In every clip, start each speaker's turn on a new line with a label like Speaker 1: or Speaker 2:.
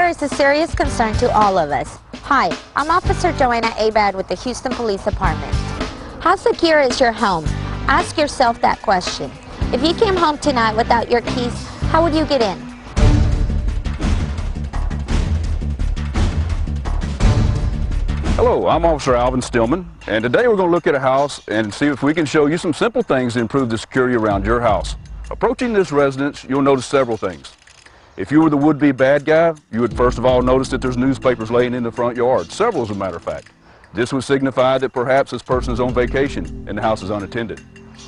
Speaker 1: fire is a serious concern to all of us. Hi, I'm Officer Joanna Abad with the Houston Police Department. How secure is your home? Ask yourself that question. If you came home tonight without your keys, how would you get in?
Speaker 2: Hello, I'm Officer Alvin Stillman, and today we're going to look at a house and see if we can show you some simple things to improve the security around your house. Approaching this residence, you'll notice several things. If you were the would-be bad guy, you would first of all notice that there's newspapers laying in the front yard, several as a matter of fact. This would signify that perhaps this person is on vacation and the house is unattended.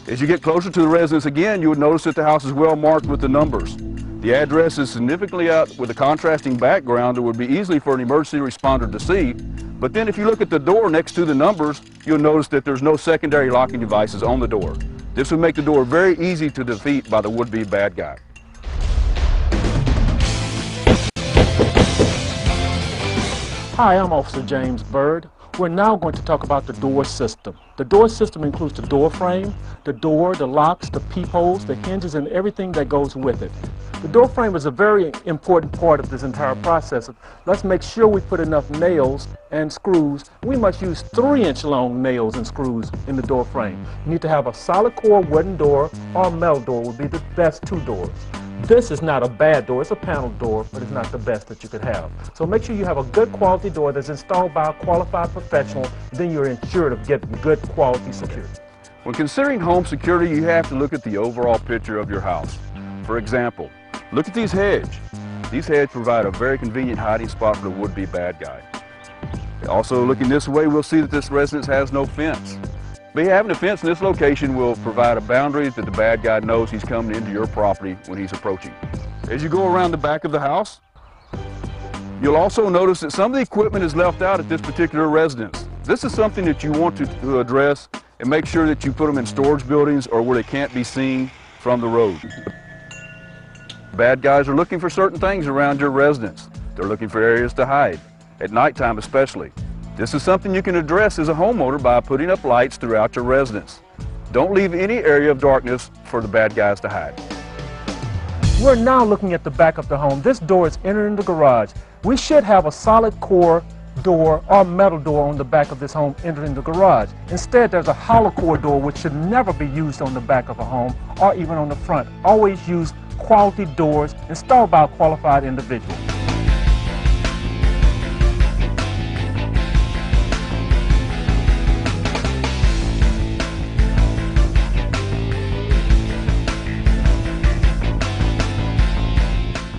Speaker 2: As you get closer to the residence again, you would notice that the house is well marked with the numbers. The address is significantly out with a contrasting background that would be easily for an emergency responder to see. But then if you look at the door next to the numbers, you'll notice that there's no secondary locking devices on the door. This would make the door very easy to defeat by the would-be bad guy.
Speaker 3: Hi, I'm Officer James Bird. We're now going to talk about the door system. The door system includes the door frame, the door, the locks, the peepholes, the hinges, and everything that goes with it. The door frame is a very important part of this entire process. Let's make sure we put enough nails and screws. We must use 3-inch long nails and screws in the door frame. You need to have a solid core wooden door or a metal door would be the best 2 doors. This is not a bad door, it's a panel door, but it's not the best that you could have. So make sure you have a good quality door that's installed by a qualified professional, then you're ensured of getting good quality security.
Speaker 2: When considering home security, you have to look at the overall picture of your house. For example, look at these hedges. These hedges provide a very convenient hiding spot for the would-be bad guy. Also, looking this way, we'll see that this residence has no fence. But having a fence in this location will provide a boundary that the bad guy knows he's coming into your property when he's approaching. As you go around the back of the house, you'll also notice that some of the equipment is left out at this particular residence. This is something that you want to address and make sure that you put them in storage buildings or where they can't be seen from the road. Bad guys are looking for certain things around your residence. They're looking for areas to hide, at nighttime especially. This is something you can address as a homeowner by putting up lights throughout your residence. Don't leave any area of darkness for the bad guys to hide.
Speaker 3: We're now looking at the back of the home. This door is entering the garage. We should have a solid core door or metal door on the back of this home entering the garage. Instead, there's a hollow core door which should never be used on the back of a home or even on the front. Always use quality doors installed by a qualified individual.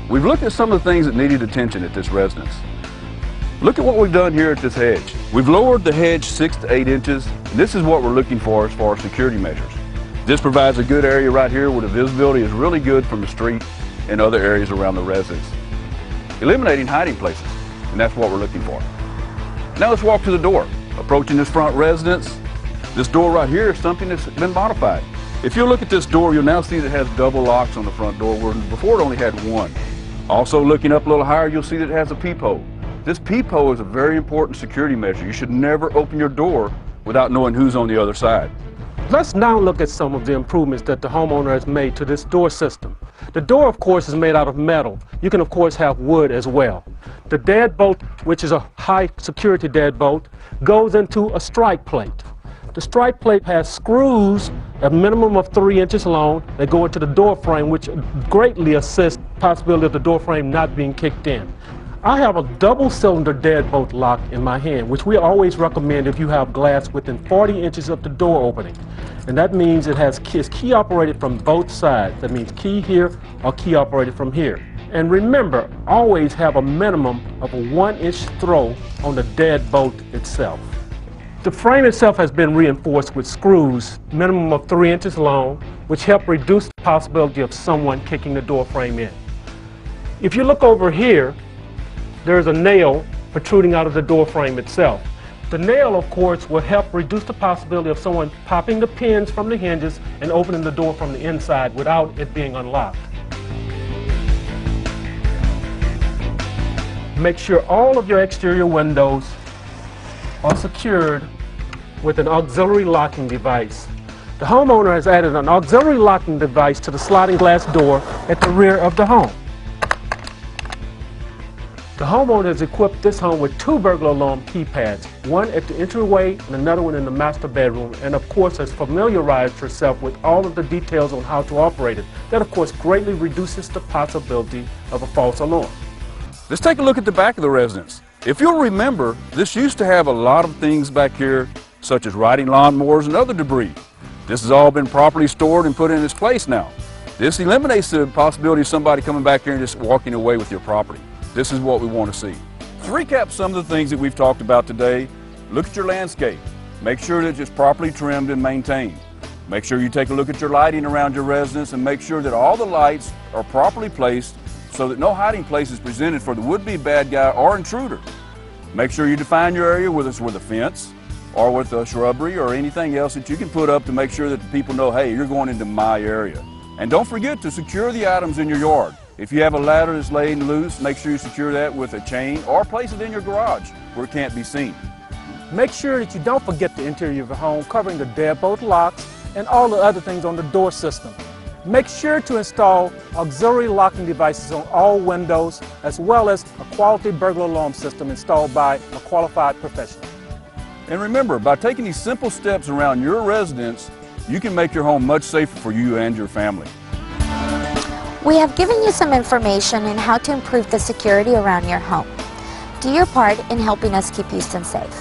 Speaker 2: We've looked at some of the things that needed attention at this residence. Look at what we've done here at this hedge. We've lowered the hedge 6 to 8 inches. And this is what we're looking for as far as security measures. This provides a good area right here where the visibility is really good from the street and other areas around the residence, eliminating hiding places, and that's what we're looking for. Now let's walk to the door. Approaching this front residence, this door right here is something that's been modified. If you look at this door, you'll now see that it has double locks on the front door, where before it only had one. Also, looking up a little higher, you'll see that it has a peephole. This peephole is a very important security measure. You should never open your door without knowing who's on the other side.
Speaker 3: Let's now look at some of the improvements that the homeowner has made to this door system. The door, of course, is made out of metal. You can, of course, have wood as well. The deadbolt, which is a high security deadbolt, goes into a strike plate. The strike plate has screws, a minimum of 3 inches long, that go into the door frame, which greatly assists the possibility of the door frame not being kicked in. I have a double cylinder deadbolt lock in my hand, which we always recommend if you have glass within 40 inches of the door opening. And that means it's key operated from both sides. That means key here or key operated from here. And remember, always have a minimum of a 1-inch throw on the deadbolt itself. The frame itself has been reinforced with screws, minimum of 3 inches long, which help reduce the possibility of someone kicking the door frame in. If you look over here, there's a nail protruding out of the door frame itself. The nail, of course, will help reduce the possibility of someone popping the pins from the hinges and opening the door from the inside without it being unlocked. Make sure all of your exterior windows are secured with an auxiliary locking device. The homeowner has added an auxiliary locking device to the sliding glass door at the rear of the home. The homeowner has equipped this home with 2 burglar alarm keypads, one at the entryway and another one in the master bedroom, and of course has familiarized herself with all of the details on how to operate it. That of course greatly reduces the possibility of a false alarm.
Speaker 2: Let's take a look at the back of the residence. If you'll remember, this used to have a lot of things back here, such as riding lawnmowers and other debris. This has all been properly stored and put in its place now. This eliminates the possibility of somebody coming back here and just walking away with your property. This is what we want to see. To recap some of the things that we've talked about today, look at your landscape. Make sure that it's properly trimmed and maintained. Make sure you take a look at your lighting around your residence and make sure that all the lights are properly placed so that no hiding place is presented for the would-be bad guy or intruder. Make sure you define your area, whether it's with a fence or with a shrubbery or anything else that you can put up to make sure that the people know, hey, you're going into my area. And don't forget to secure the items in your yard. If you have a ladder that's laying loose, make sure you secure that with a chain or place it in your garage where it can't be seen.
Speaker 3: Make sure that you don't forget the interior of your home, covering the deadbolt locks and all the other things on the door system. Make sure to install auxiliary locking devices on all windows, as well as a quality burglar alarm system installed by a qualified professional.
Speaker 2: And remember, by taking these simple steps around your residence, you can make your home much safer for you and your family.
Speaker 1: We have given you some information on how to improve the security around your home. Do your part in helping us keep Houston safe.